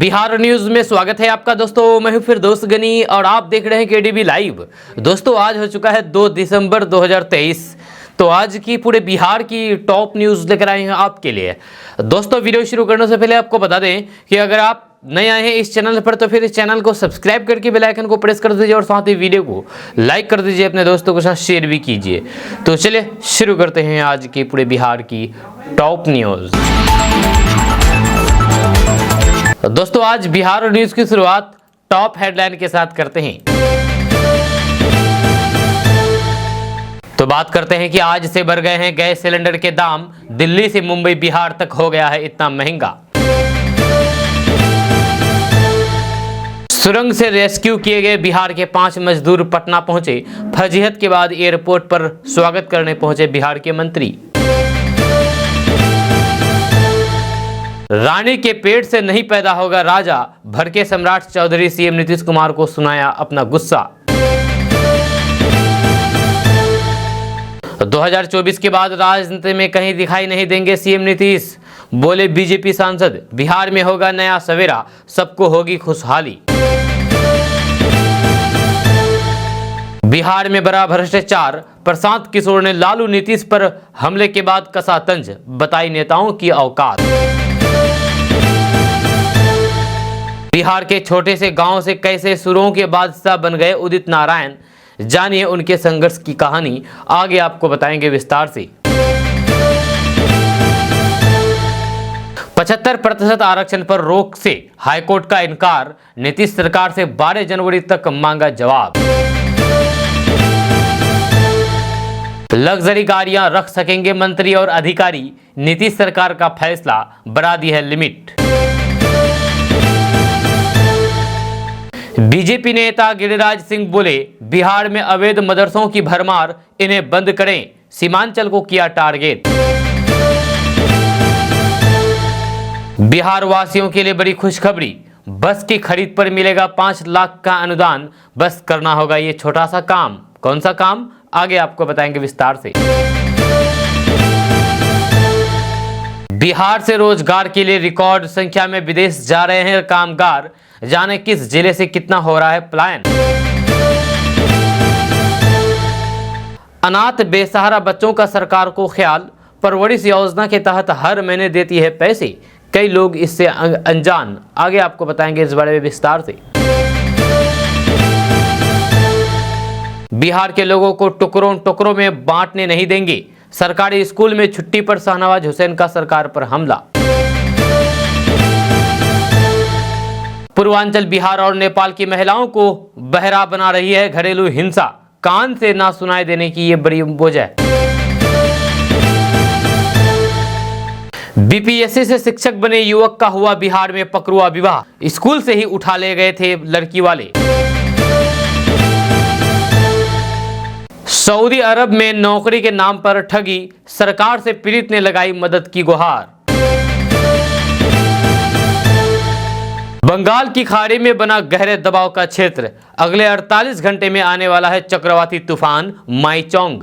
Bihar news में स्वागत है आपका दोस्तों। मैं हूं फिर दोस्त गनी और आप देख रहे हैं केडीबी लाइव। दोस्तों आज हो चुका है 2 दिसंबर 2023। तो आज की पूरे बिहार की टॉप न्यूज लेकर आए हैं आपके लिए। दोस्तों वीडियो शुरू करने से पहले आपको बता दें कि अगर आप नए आए हैं इस चैनल पर तो फिर इस चैनल को सब्सक्राइब करके बेल आइकन को प्रेस कर दीजिए और साथ ही वीडियो को लाइक कर दीजिए, अपने दोस्तों के साथ शेयर भी कीजिए। तो चलिए शुरू करते हैं आज की पूरे बिहार की टॉप न्यूज। दोस्तों आज बिहार न्यूज की शुरुआत टॉप हेडलाइन के साथ करते हैं। तो बात करते हैं कि आज से बढ़ गए हैं गैस सिलेंडर के दाम। दिल्ली से मुंबई बिहार तक हो गया है इतना महंगा। सुरंग से रेस्क्यू किए गए बिहार के 5 मजदूर पटना पहुंचे। फजीहत के बाद एयरपोर्ट पर स्वागत करने पहुंचे बिहार के मंत्री। रानी के पेट से नहीं पैदा होगा राजा, भड़के सम्राट चौधरी। सीएम नीतीश कुमार को सुनाया अपना गुस्सा। 2024 के बाद राजनीति में कहीं दिखाई नहीं देंगे सीएम नीतीश, बोले बीजेपी सांसद। बिहार में होगा नया सवेरा, सबको होगी खुशहाली। बिहार में बड़ा भ्रष्टाचार, प्रशांत किशोर ने लालू नीतीश पर हमले के बाद कसा तंज, बताई नेताओं की औकात। बिहार के छोटे से गांव से कैसे सुरों के बादशाह बन गए उदित नारायण, जानिए उनके संघर्ष की कहानी, आगे आपको बताएंगे विस्तार से। 75% आरक्षण पर रोक से हाईकोर्ट का इनकार, नीतीश सरकार से 12 जनवरी तक मांगा जवाब। लग्जरी गाड़ियां रख सकेंगे मंत्री और अधिकारी, नीतीश सरकार का फैसला, बढ़ा दी है लिमिट। बीजेपी नेता गिरिराज सिंह बोले बिहार में अवैध मदरसों की भरमार, इन्हें बंद करें, सीमांचल को किया टारगेट। बिहार वासियों के लिए बड़ी खुशखबरी, बस की खरीद पर मिलेगा 5 लाख का अनुदान, बस करना होगा ये छोटा सा काम। कौन सा काम, आगे आपको बताएंगे विस्तार से। बिहार से रोजगार के लिए रिकॉर्ड संख्या में विदेश जा रहे हैं कामगार, जाने किस जिले से कितना हो रहा है पलायन। अनाथ बेसहारा बच्चों का सरकार को ख्याल, परवरिश योजना के तहत हर महीने देती है पैसे, कई लोग इससे अनजान, आगे आपको बताएंगे इस बारे में विस्तार से। बिहार के लोगों को टुकड़ों टुकड़ों में बांटने नहीं देंगे, सरकारी स्कूल में छुट्टी पर शाहनवाज हुसैन का सरकार पर हमला। पूर्वांचल बिहार और नेपाल की महिलाओं को बहरा बना रही है घरेलू हिंसा, कान से ना सुनाई देने की ये बड़ी वजह। बीपीएससी से शिक्षक बने युवक का हुआ बिहार में पकड़ुआ विवाह, स्कूल से ही उठा ले गए थे लड़की वाले। सऊदी अरब में नौकरी के नाम पर ठगी, सरकार से पीड़ित ने लगाई मदद की गुहार। बंगाल की खाड़ी में बना गहरे दबाव का क्षेत्र, अगले 48 घंटे में आने वाला है चक्रवाती तूफान माईचोंग।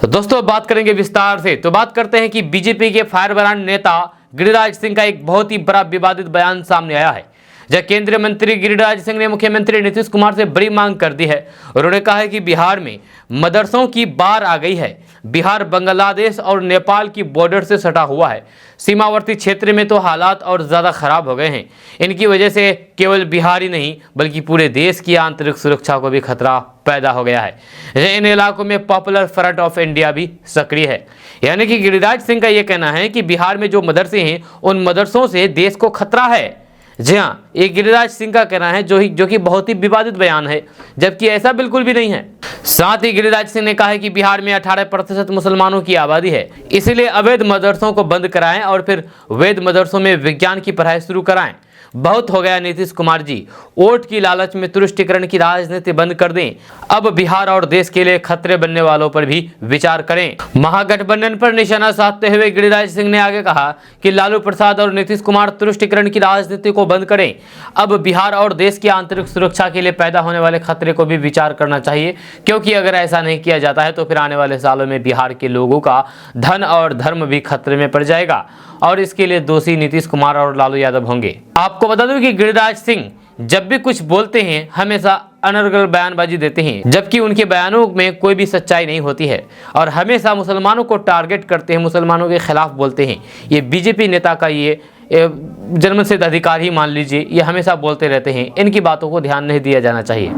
तो दोस्तों बात करेंगे विस्तार से। तो बात करते हैं कि बीजेपी के फायर ब्रांड नेता गिरिराज सिंह का एक बहुत ही बड़ा विवादित बयान सामने आया है। जब केंद्रीय मंत्री गिरिराज सिंह ने मुख्यमंत्री नीतीश कुमार से बड़ी मांग कर दी है। उन्होंने कहा है कि बिहार में मदरसों की बाढ़ आ गई है। बिहार बांग्लादेश और नेपाल की बॉर्डर से सटा हुआ है, सीमावर्ती क्षेत्र में तो हालात और ज़्यादा खराब हो गए हैं। इनकी वजह से केवल बिहार ही नहीं बल्कि पूरे देश की आंतरिक सुरक्षा को भी खतरा पैदा हो गया है। इन इलाकों में पॉपुलर फ्रंट ऑफ इंडिया भी सक्रिय है। यानी कि गिरिराज सिंह का यह कहना है कि बिहार में जो मदरसे हैं उन मदरसों से देश को खतरा है। जी हाँ, ये गिरिराज सिंह का कहना है जो कि बहुत ही विवादित बयान है, जबकि ऐसा बिल्कुल भी नहीं है। साथ ही गिरिराज सिंह ने कहा है कि बिहार में 18% मुसलमानों की आबादी है, इसलिए अवैध मदरसों को बंद कराएं और फिर वैध मदरसों में विज्ञान की पढ़ाई शुरू कराएं। बहुत हो गया नीतीश कुमार जी, वोट की लालच में तुष्टीकरण की राजनीति बंद कर दें। अब बिहार और देश के लिए खतरे बनने वालों पर भी विचार करें। महागठबंधन पर निशाना साधते हुए गिरिराज सिंह ने आगे कहा कि लालू प्रसाद और नीतीश कुमार तुष्टीकरण की राजनीति को बंद करें। अब बिहार और देश की आंतरिक सुरक्षा के लिए पैदा होने वाले खतरे को भी विचार करना चाहिए, क्योंकि अगर ऐसा नहीं किया जाता है तो फिर आने वाले सालों में बिहार के लोगों का धन और धर्म भी खतरे में पड़ जाएगा। और इसके लिए दोषी नीतीश कुमार और लालू यादव होंगे। आपको बता दूं कि गिरिराज सिंह जब भी कुछ बोलते हैं हमेशा अनर्गल बयानबाजी देते हैं, जबकि उनके बयानों में कोई भी सच्चाई नहीं होती है और हमेशा मुसलमानों को टारगेट करते हैं, मुसलमानों के खिलाफ बोलते हैं। ये बीजेपी नेता का ये जन्मसिद्ध अधिकार ही मान लीजिए, ये हमेशा बोलते रहते हैं। इनकी बातों को ध्यान नहीं दिया जाना चाहिए।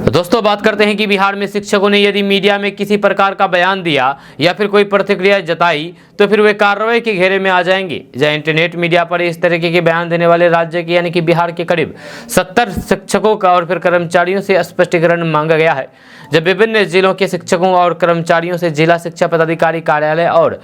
दोस्तों बात करते हैं कि बिहार में शिक्षकों ने यदि मीडिया में किसी प्रकार का बयान दिया या फिर कोई प्रतिक्रिया जताई तो फिर वे कार्रवाई के घेरे में आ जाएंगे। जहाँ इंटरनेट मीडिया पर इस तरीके के बयान देने वाले राज्य के यानी कि बिहार के करीब 70 शिक्षकों का और फिर कर्मचारियों से स्पष्टीकरण मांगा गया है। जब विभिन्न जिलों के शिक्षकों और कर्मचारियों से जिला शिक्षा पदाधिकारी कार्यालय और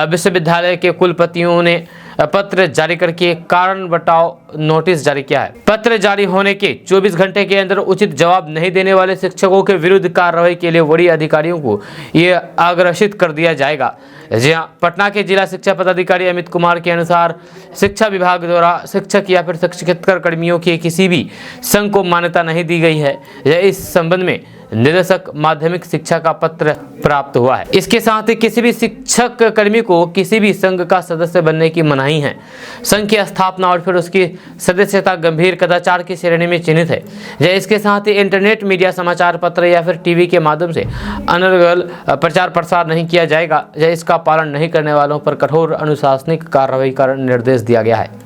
विश्वविद्यालय के कुलपतियों ने पत्र जारी करके कारण बताओ नोटिस जारी किया है। पत्र जारी होने के 24 घंटे के अंदर उचित जवाब नहीं देने वाले शिक्षकों के विरुद्ध कार्रवाई के लिए वरीय अधिकारियों को ये आग्रहित कर दिया जाएगा। जी हाँ, पटना के जिला शिक्षा पदाधिकारी अमित कुमार के अनुसार शिक्षा विभाग द्वारा शिक्षक या फिर शिक्षकेतर कर्मियों के किसी भी संघ को मान्यता नहीं दी गई है। यह इस संबंध में निदेशक माध्यमिक शिक्षा का पत्र प्राप्त हुआ है। इसके साथ ही किसी भी शिक्षक कर्मी को किसी भी संघ का सदस्य बनने की मनाही है। संघ की स्थापना और फिर उसकी सदस्यता गंभीर कदाचार की श्रेणी में चिन्हित है। यह इसके साथ ही इंटरनेट मीडिया समाचार पत्र या फिर टीवी के माध्यम से अनर्गल प्रचार प्रसार नहीं किया जाएगा। यह इसका पालन नहीं करने वालों पर कठोर अनुशासनिक कार्रवाई का निर्देश दिया गया है।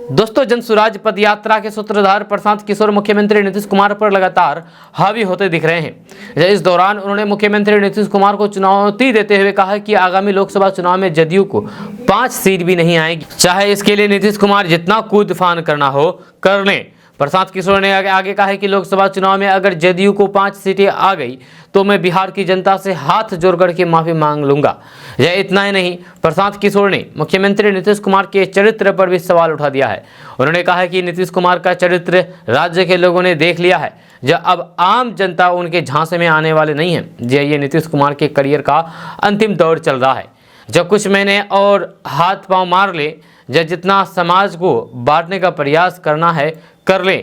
दोस्तों जनसुराज पद यात्रा के सूत्रधार प्रशांत किशोर मुख्यमंत्री नीतीश कुमार पर लगातार हावी होते दिख रहे हैं। इस दौरान उन्होंने मुख्यमंत्री नीतीश कुमार को चुनौती देते हुए कहा कि आगामी लोकसभा चुनाव में जदयू को 5 सीट भी नहीं आएगी, चाहे इसके लिए नीतीश कुमार जितना कूद फान करना हो कर लें। प्रशांत किशोर ने आगे कहा है कि लोकसभा चुनाव में अगर जदयू को 5 सीटें आ गई तो मैं बिहार की जनता से हाथ जोड़कर के माफी मांग लूंगा। यह इतना ही नहीं, प्रशांत किशोर ने मुख्यमंत्री नीतीश कुमार के चरित्र पर भी सवाल उठा दिया है। उन्होंने कहा है कि नीतीश कुमार का चरित्र राज्य के लोगों ने देख लिया है। जब अब आम जनता उनके झांसे में आने वाले नहीं है। ये नीतीश कुमार के करियर का अंतिम दौर चल रहा है। जब कुछ महीने और हाथ पांव मार ले, जब जितना समाज को बांटने का प्रयास करना है कर ले।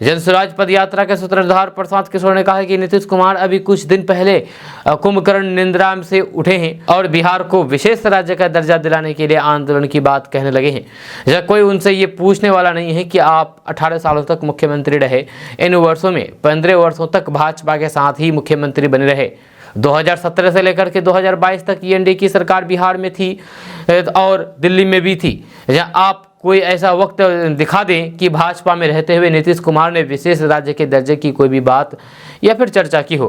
जनसुराज पद यात्रा के सूत्रधार प्रशांत किशोर ने कहा कि नीतीश कुमार अभी कुछ दिन पहले कुंभकर्ण निंद्रा से उठे हैं और बिहार को विशेष राज्य का दर्जा दिलाने के लिए आंदोलन की बात कहने लगे हैं। जब कोई उनसे ये पूछने वाला नहीं है कि आप 18 सालों तक मुख्यमंत्री रहे, इन वर्षों में 15 वर्षों तक भाजपा के साथ ही मुख्यमंत्री बने रहे। 2017 से लेकर के 2022 तक एनडीए की सरकार बिहार में थी और दिल्ली में भी थी। जहाँ आप कोई ऐसा वक्त दिखा दें कि भाजपा में रहते हुए नीतीश कुमार ने विशेष राज्य के दर्जे की कोई भी बात या फिर चर्चा की हो।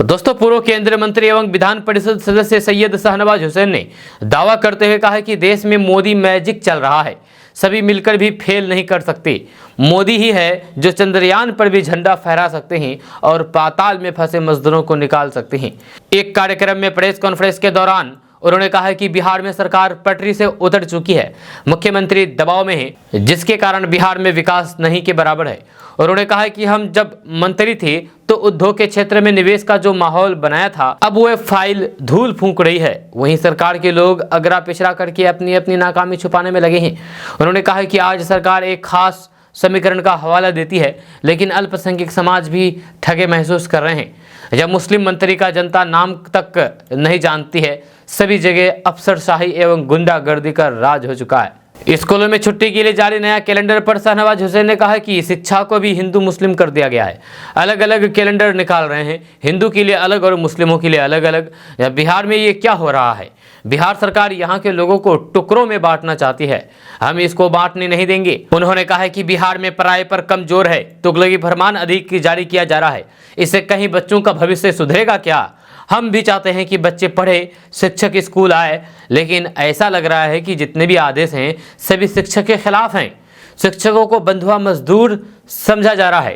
दोस्तों पूर्व केंद्रीय मंत्री एवं विधान परिषद सदस्य सैयद शाहनवाज हुसैन ने दावा करते हुए कहा है कि देश में मोदी मैजिक चल रहा है, सभी मिलकर भी फेल नहीं कर सकते। मोदी ही है जो चंद्रयान पर भी झंडा फहरा सकते हैं और पाताल में फंसे मजदूरों को निकाल सकते हैं। एक कार्यक्रम में प्रेस कॉन्फ्रेंस के दौरान उन्होंने कहा कि बिहार में सरकार पटरी से उतर चुकी है, मुख्यमंत्री दबाव में है, जिसके कारण बिहार में विकास नहीं के बराबर है। उन्होंने कहा कि हम जब मंत्री थे तो उद्योग के क्षेत्र में निवेश का जो माहौल बनाया था, अब वह फाइल धूल फूंक रही है। वहीं सरकार के लोग अगरा पिछड़ा करके अपनी अपनी नाकामी छुपाने में लगे हैं। उन्होंने कहा कि आज सरकार एक खास समीकरण का हवाला देती है, लेकिन अल्पसंख्यक समाज भी ठगे महसूस कर रहे हैं। जब मुस्लिम मंत्री का जनता नाम तक नहीं जानती है, सभी जगह अफसरशाही एवं गुंडागर्दी का राज हो चुका है। स्कूलों में छुट्टी के लिए जारी नया कैलेंडर पर शाहनवाज हुसैन ने कहा कि शिक्षा को भी हिंदू मुस्लिम कर दिया गया है। अलग अलग कैलेंडर निकाल रहे हैं, हिंदू के लिए अलग और मुस्लिमों के लिए अलग अलग। बिहार में ये क्या हो रहा है? बिहार सरकार यहाँ के लोगों को टुकड़ों में बांटना चाहती है, हम इसको बांटने नहीं देंगे। उन्होंने कहा कि बिहार में पराये पर कम जोर है, तुगलकी फरमान अधिक जारी किया जा रहा है। इससे कहीं बच्चों का भविष्य सुधरेगा क्या? हम भी चाहते हैं कि बच्चे पढ़े, शिक्षक स्कूल आए, लेकिन ऐसा लग रहा है कि जितने भी आदेश हैं सभी शिक्षक के खिलाफ हैं। शिक्षकों को बंधुआ मजदूर समझा जा रहा है।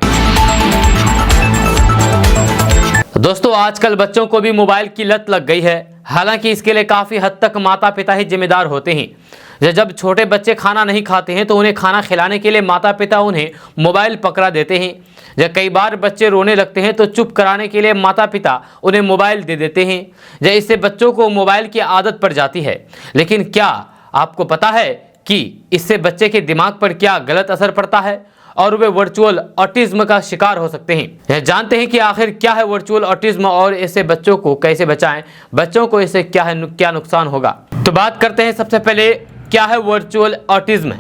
दोस्तों आजकल बच्चों को भी मोबाइल की लत लग गई है। हालांकि इसके लिए काफ़ी हद तक माता पिता ही जिम्मेदार होते हैं। जब छोटे बच्चे खाना नहीं खाते हैं तो उन्हें खाना खिलाने के लिए माता पिता उन्हें मोबाइल पकड़ा देते हैं। जब कई बार बच्चे रोने लगते हैं तो चुप कराने के लिए माता पिता उन्हें मोबाइल दे देते हैं। जब इससे बच्चों को मोबाइल की आदत पड़ जाती है। लेकिन क्या आपको पता है कि इससे बच्चे के दिमाग पर क्या गलत असर पड़ता है और वे वर्चुअल ऑटिज्म का शिकार हो सकते हैं। जानते हैं कि आखिर क्या है वर्चुअल ऑटिज्म और ऐसे बच्चों को कैसे बचाएं, बच्चों को इससे क्या नुकसान होगा। तो बात करते हैं सबसे पहले क्या है वर्चुअल ऑटिज्म।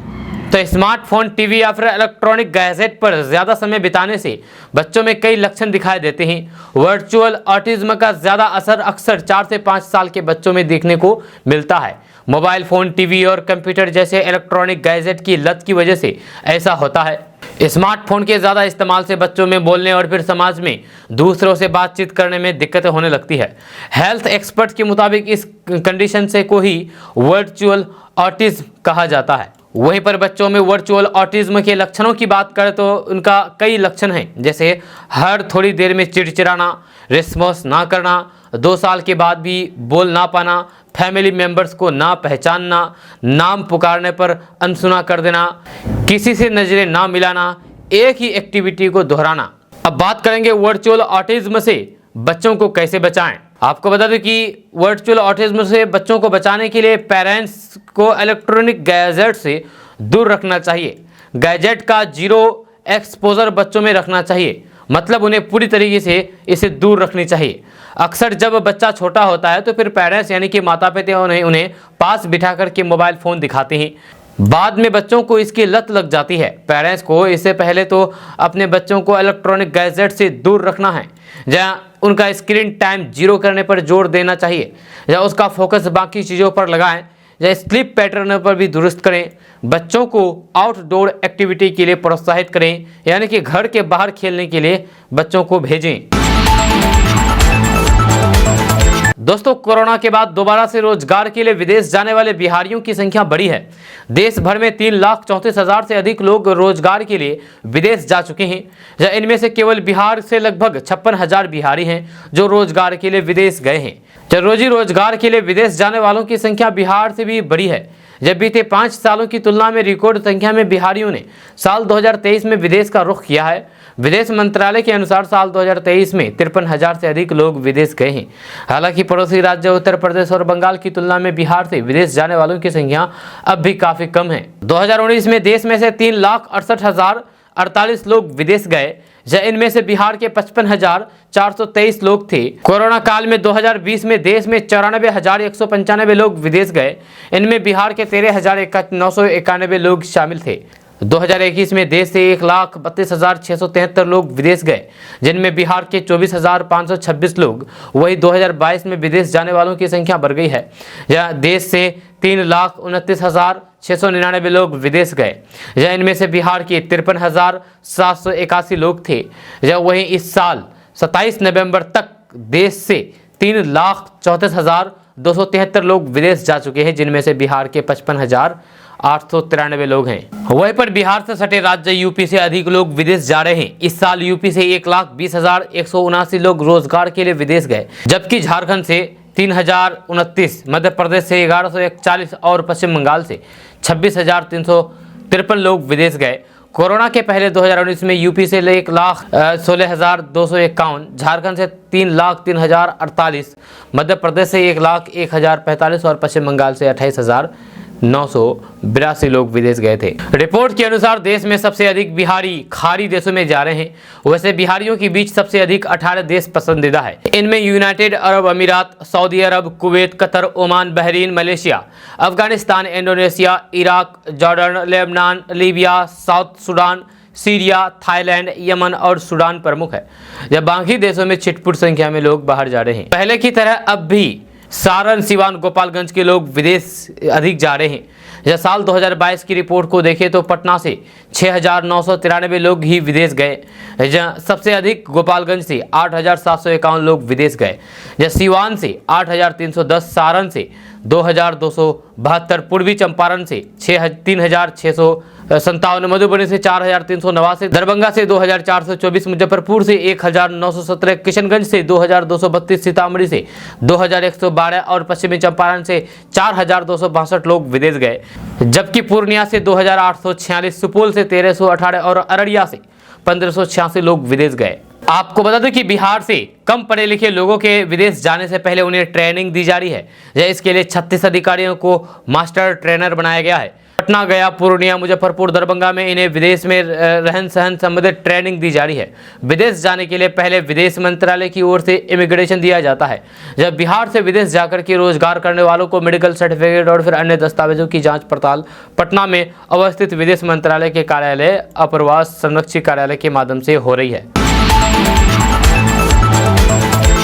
तो स्मार्टफोन, टीवी या फिर इलेक्ट्रॉनिक गैजेट पर ज़्यादा समय बिताने से बच्चों में कई लक्षण दिखाई देते हैं। वर्चुअल ऑटिज्म का ज़्यादा असर अक्सर 4 से 5 साल के बच्चों में देखने को मिलता है। मोबाइल फ़ोन, टीवी और कंप्यूटर जैसे इलेक्ट्रॉनिक गैजेट की लत की वजह से ऐसा होता है। स्मार्टफोन के ज़्यादा इस्तेमाल से बच्चों में बोलने और फिर समाज में दूसरों से बातचीत करने में दिक्कतें होने लगती है। हेल्थ एक्सपर्ट के मुताबिक इस कंडीशन से को ही वर्चुअल ऑटिज्म कहा जाता है। वहीं पर बच्चों में वर्चुअल ऑटिज्म के लक्षणों की बात करें तो उनका कई लक्षण हैं, जैसे हर थोड़ी देर में चिड़चिड़ाना, रिस्पॉन्स ना करना, 2 साल के बाद भी बोल ना पाना, फैमिली मेंबर्स को ना पहचानना, नाम पुकारने पर अनसुना कर देना, किसी से नज़रें ना मिलाना, एक ही एक्टिविटी को दोहराना। अब बात करेंगे वर्चुअल ऑटिज्म से बच्चों को कैसे बचाएं। आपको बता दें कि वर्चुअल ऑटिज्म से बच्चों को बचाने के लिए पेरेंट्स को इलेक्ट्रॉनिक गैजेट से दूर रखना चाहिए। गैजेट का 0 एक्सपोजर बच्चों में रखना चाहिए, मतलब उन्हें पूरी तरीके से इसे दूर रखनी चाहिए। अक्सर जब बच्चा छोटा होता है तो फिर पेरेंट्स यानी कि माता पिता उन्हें पास बिठा करके मोबाइल फ़ोन दिखाते हैं। बाद में बच्चों को इसकी लत लग जाती है। पेरेंट्स को इससे पहले तो अपने बच्चों को इलेक्ट्रॉनिक गैजेट से दूर रखना है, जहाँ उनका स्क्रीन टाइम 0 करने पर जोर देना चाहिए, या उसका फोकस बाकी चीज़ों पर लगाएं, या स्लीप पैटर्न पर भी दुरुस्त करें। बच्चों को आउटडोर एक्टिविटी के लिए प्रोत्साहित करें, यानी कि घर के बाहर खेलने के लिए बच्चों को भेजें। दोस्तों, कोरोना के बाद दोबारा से रोजगार के लिए विदेश जाने वाले बिहारियों की संख्या बढ़ी है। देश भर में 3,34,000 से अधिक लोग रोजगार के लिए विदेश जा चुके हैं। इनमें से केवल बिहार से लगभग 56,000 बिहारी हैं जो रोजगार के लिए विदेश गए हैं। रोजी रोजगार के लिए विदेश जाने वालों की संख्या बिहार से भी बढ़ी है। जब बीते 5 सालों की तुलना में रिकॉर्ड संख्या में बिहारियों ने साल 2023 में विदेश का रुख किया है। विदेश मंत्रालय के अनुसार साल 2023 में 53,000 से अधिक लोग विदेश गए हैं। हालांकि पड़ोसी राज्य उत्तर प्रदेश और बंगाल की तुलना में बिहार से विदेश जाने वालों की संख्या अब भी काफ़ी कम है। 2019 में देश में से 3,68,048 लोग विदेश गए, इनमें से बिहार के 55,423 लोग थे। कोरोना काल में 2020 में देश में 94,195 लोग विदेश गए, इनमें बिहार के 13,991 लोग शामिल थे। 2021 में देश से 1,32,673 लोग विदेश गए, जिनमें बिहार के 24,526 लोग। वही 2022 में विदेश जाने वालों की संख्या बढ़ गई है। यह देश से 3,29,699 लोग विदेश गए, इनमें से बिहार के 53,781 लोग थे। वहीं इस साल 27 नवंबर तक देश से 3,34,273 लोग विदेश जा चुके हैं, जिनमें से बिहार के 55,893 लोग हैं। वहीं पर बिहार से सटे राज्य यूपी से अधिक लोग विदेश जा रहे हैं। इस साल यूपी से 1,20,179 लोग रोजगार के लिए विदेश गए, जबकि झारखंड से 3,029, मध्य प्रदेश से 1,141 और पश्चिम बंगाल से 26,353 लोग विदेश गए। कोरोना के पहले 2019 में यूपी से 1,16,251, झारखंड से 3,03,048, मध्य प्रदेश से 1,01,045 और पश्चिम बंगाल से 28,982 लोग विदेश गए थे। रिपोर्ट के अनुसार देश में सबसे अधिक बिहारी खाड़ी देशों में जा रहे हैं। वैसे बिहारियों के बीच सबसे अधिक 18 देश पसंदीदा है। इनमें यूनाइटेड अरब अमीरात, सऊदी अरब, Kuwait, Qatar, Oman, Bahrain, Malaysia, Afghanistan, Indonesia, Iraq, Jordan, Lebanon, Libya, South Sudan, Syria, Thailand, Yemen और सूडान प्रमुख है। जब बाकी देशों में छिटपुट संख्या में लोग बाहर जा रहे हैं। पहले की तरह अब भी सारण, सिवान, गोपालगंज के लोग विदेश अधिक जा रहे हैं। जब साल 2022 की रिपोर्ट को देखें तो पटना से 6,993 लोग ही विदेश गए, जहाँ सबसे अधिक गोपालगंज से 8,751 लोग विदेश गए, जहाँ सिवान से 8,310, सारण से 2,272, पूर्वी चंपारण से 3,657, मधुबनी से 4,389, दरभंगा से 2,424, मुजफ्फरपुर से 1,917, किशनगंज से 2,232, सीतामढ़ी से 2,112 और पश्चिमी चंपारण से 4,262 लोग विदेश गए, जबकि पूर्णिया से 2,846, सुपौल से 1,318 और अररिया से 1,586 लोग विदेश गए। आपको बता दें कि बिहार से कम पढ़े लिखे लोगों के विदेश जाने से पहले उन्हें ट्रेनिंग दी जा रही है। इसके लिए 36 अधिकारियों को मास्टर ट्रेनर बनाया गया है। पटना, गया, पूर्णिया, मुजफ्फरपुर, दरभंगा में इन्हें विदेश में रहन सहन संबंधित ट्रेनिंग दी जा रही है। विदेश जाने के लिए पहले विदेश मंत्रालय की ओर से इमिग्रेशन दिया जाता है। जब बिहार से विदेश जाकर के रोजगार करने वालों को मेडिकल सर्टिफिकेट और फिर अन्य दस्तावेजों की जांच पड़ताल पटना में अवस्थित विदेश मंत्रालय के कार्यालय अप्रवास संरक्षक कार्यालय के माध्यम से हो रही है।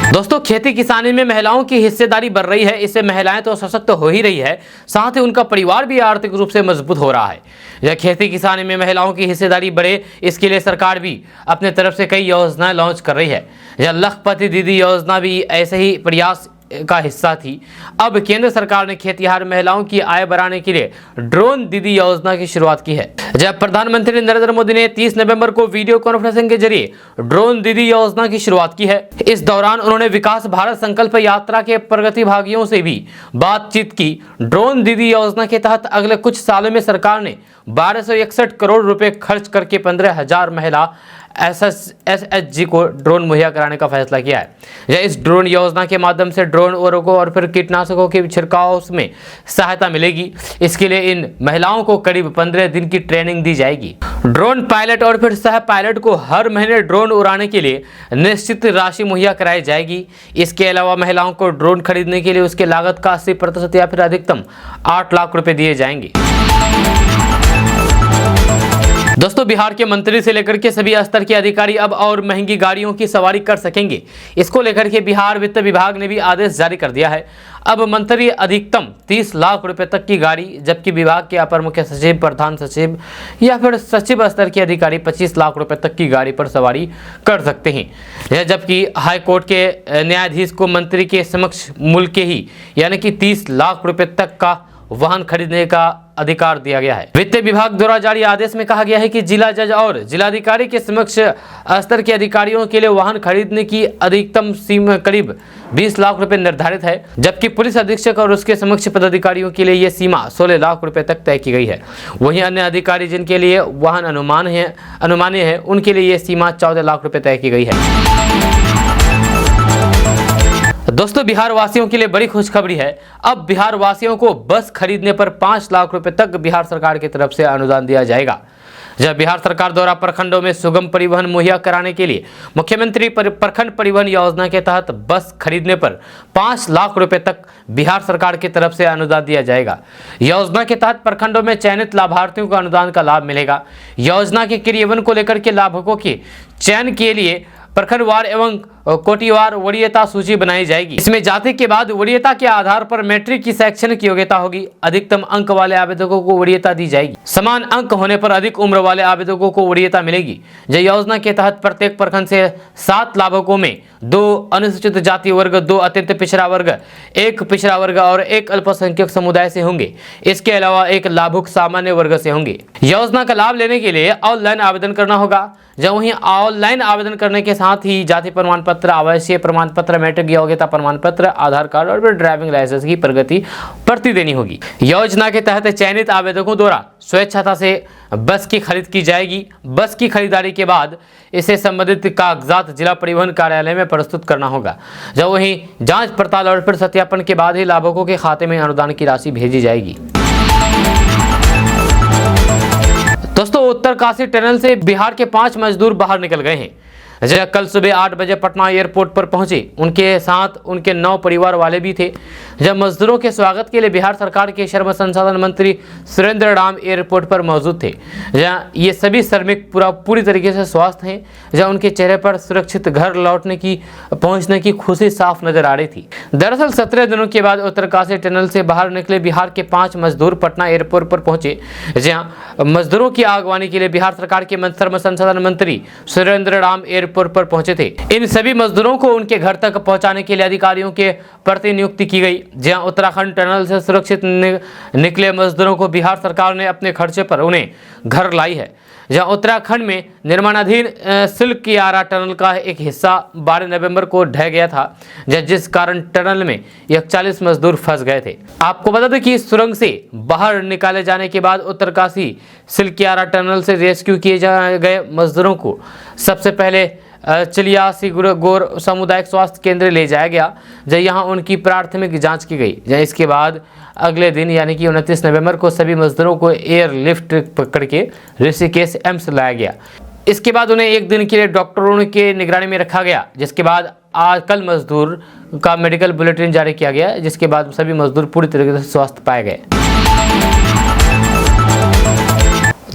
दोस्तों, खेती किसानी में महिलाओं की हिस्सेदारी बढ़ रही है। इससे महिलाएं तो सशक्त हो ही रही है, साथ ही उनका परिवार भी आर्थिक रूप से मजबूत हो रहा है। यह खेती किसानी में महिलाओं की हिस्सेदारी बढ़े, इसके लिए सरकार भी अपने तरफ से कई योजनाएं लॉन्च कर रही है। यह लखपति दीदी योजना भी ऐसे ही प्रयास का हिस्सा थी। अब केंद्र सरकार ने खेतिहर महिलाओं की आय बढ़ाने के लिए ड्रोन दीदी योजना की शुरुआत की है। जब प्रधानमंत्री नरेंद्र मोदी ने 30 नवंबर को वीडियो कॉन्फ्रेंसिंग के जरिए ड्रोन दीदी योजना की शुरुआत की है। इस दौरान उन्होंने विकास भारत संकल्प यात्रा के प्रतिभागियों से भी बातचीत की। ड्रोन दीदी योजना के तहत अगले कुछ सालों में सरकार ने 1261 करोड़ रुपए खर्च करके 15,000 महिला SHG को ड्रोन मुहैया कराने का फैसला किया है। इस ड्रोन योजना के माध्यम से ड्रोन उर्वरकों और फिर कीटनाशकों के छिड़काव में सहायता मिलेगी। इसके लिए इन महिलाओं को करीब 15 दिन की ट्रेनिंग दी जाएगी। ड्रोन पायलट और फिर सह पायलट को हर महीने ड्रोन उड़ाने के लिए निश्चित राशि मुहैया कराई जाएगी। इसके अलावा महिलाओं को ड्रोन खरीदने के लिए उसके लागत का 80% या फिर अधिकतम 8 लाख रुपए दिए जाएंगे। दोस्तों, बिहार के मंत्री से लेकर के सभी स्तर के अधिकारी अब और महंगी गाड़ियों की सवारी कर सकेंगे। इसको लेकर के बिहार वित्त विभाग ने भी आदेश जारी कर दिया है। अब मंत्री अधिकतम 30 लाख रुपए तक की गाड़ी, जबकि विभाग के अपर मुख्य सचिव, प्रधान सचिव या फिर सचिव स्तर के अधिकारी 25 लाख रुपए तक की गाड़ी पर सवारी कर सकते हैं। जबकि हाईकोर्ट के न्यायाधीश को मंत्री के समक्ष मूल्य के ही यानी कि 30 लाख रुपए तक का वाहन खरीदने का अधिकार दिया गया है। वित्त विभाग द्वारा जारी आदेश में कहा गया है कि जिला जज और जिलाधिकारी के समक्ष स्तर के अधिकारियों के लिए वाहन खरीदने की अधिकतम सीमा करीब 20 लाख रुपए निर्धारित है, जबकि पुलिस अधीक्षक और उसके समक्ष पदाधिकारियों के लिए यह सीमा 16 लाख रुपए तक तय की गई है। वहीं अन्य अधिकारी जिनके लिए वाहन अनुमानीय है उनके लिए यह सीमा 14 लाख रुपए तय की गई है। दोस्तों, बिहार वासियों के लिए बड़ी खुशखबरी है। अब बिहार वासियों को बस खरीदने पर 5 लाख रुपए तक बिहार सरकार की तरफ से अनुदान दिया जाएगा। जब बिहार सरकार द्वारा प्रखंडों में सुगम परिवहन मुहैया कराने के लिए मुख्यमंत्री प्रखंड परिवहन योजना के तहत बस खरीदने पर 5 लाख रुपए तक बिहार सरकार की तरफ से अनुदान दिया जाएगा। योजना के तहत प्रखंडों में चयनित लाभार्थियों को अनुदान का लाभ मिलेगा। योजना के क्रियान्वयन को लेकर के लाभुकों के चयन के लिए प्रखंडवार एवं कोटिवार वरीयता सूची बनाई जाएगी। इसमें जाति के बाद वरीयता के आधार पर मैट्रिक की शैक्षणिक योग्यता होगी। अधिकतम अंक वाले आवेदकों को वरीयता दी जाएगी। समान अंक होने पर अधिक उम्र वाले आवेदकों को वरीयता मिलेगी। यह योजना के तहत प्रत्येक प्रखंड से 7 लाभुकों में 2 अनुसूचित जाति वर्ग, 2 अत्यंत पिछड़ा वर्ग, 1 पिछड़ा वर्ग और 1 अल्पसंख्यक समुदाय से होंगे। इसके अलावा 1 लाभुक सामान्य वर्ग से होंगे। योजना का लाभ लेने के लिए ऑनलाइन आवेदन करना होगा। जब वहीं ऑनलाइन आवेदन करने के साथ ही जाति प्रमाण पत्र, आवासीय प्रमाण पत्र, मैट्रिक योग्यता प्रमाण पत्र, आधार कार्ड और फिर ड्राइविंग लाइसेंस की प्रति देनी होगी। योजना के तहत चयनित आवेदकों द्वारा स्वेच्छा से बस की खरीद की जाएगी। बस की खरीदारी के बाद इसे संबंधित कागजात जिला परिवहन कार्यालय में प्रस्तुत करना होगा। जब वहीं जांच पड़ताल और फिर सत्यापन के बाद ही लाभुकों के खाते में अनुदान की राशि भेजी जाएगी। दोस्तों, उत्तरकाशी टनल से बिहार के 5 मजदूर बाहर निकल गए हैं। जब कल सुबह 8 बजे पटना एयरपोर्ट पर पहुंचे, उनके साथ उनके 9 परिवार वाले भी थे। जब मजदूरों के स्वागत के लिए बिहार सरकार के श्रम संसाधन मंत्री सुरेंद्र राम एयरपोर्ट पर मौजूद थे। जहाँ ये सभी श्रमिक पूरी तरीके से स्वस्थ हैं। जहाँ उनके चेहरे पर सुरक्षित घर लौटने की पहुंचने की खुशी साफ नजर आ रही थी। दरअसल 17 दिनों के बाद उत्तरकाशी टनल से बाहर निकले बिहार के 5 मजदूर पटना एयरपोर्ट पर पहुंचे। जहाँ मजदूरों की आगवानी के लिए बिहार सरकार के श्रम संसाधन मंत्री सुरेंद्र राम एयरपोर्ट पर पहुंचे थे। इन सभी मजदूरों को उनके घर तक पहुंचाने के लिए अधिकारियों के प्रतिनियुक्ति की गई। जहां उत्तराखंड टनल से सुरक्षित निकले मजदूरों को बिहार सरकार ने अपने खर्चे पर उन्हें घर लाई है। जहां उत्तराखंड में निर्माणाधीन सिलकियारा टनल का एक हिस्सा 12 नवंबर को ढह गया था, जिस कारण टनल में 41 मजदूर फंस गए थे। आपको बता दें कि इस सुरंग से बाहर निकाले जाने के बाद उत्तरकाशी सिलकियारा टनल से रेस्क्यू किए गए मजदूरों को सबसे पहले चलियासी गौर सामुदायिक स्वास्थ्य केंद्र ले जाया गया, जब यहाँ उनकी प्राथमिक जांच की गई। जब इसके बाद अगले दिन यानी कि 29 नवंबर को सभी मजदूरों को एयरलिफ्ट पकड़ के ऋषिकेश एम्स लाया गया। इसके बाद उन्हें एक दिन के लिए डॉक्टरों के निगरानी में रखा गया, जिसके बाद आज कल मजदूर का मेडिकल बुलेटिन जारी किया गया, जिसके बाद सभी मजदूर पूरी तरीके से स्वस्थ पाए गए।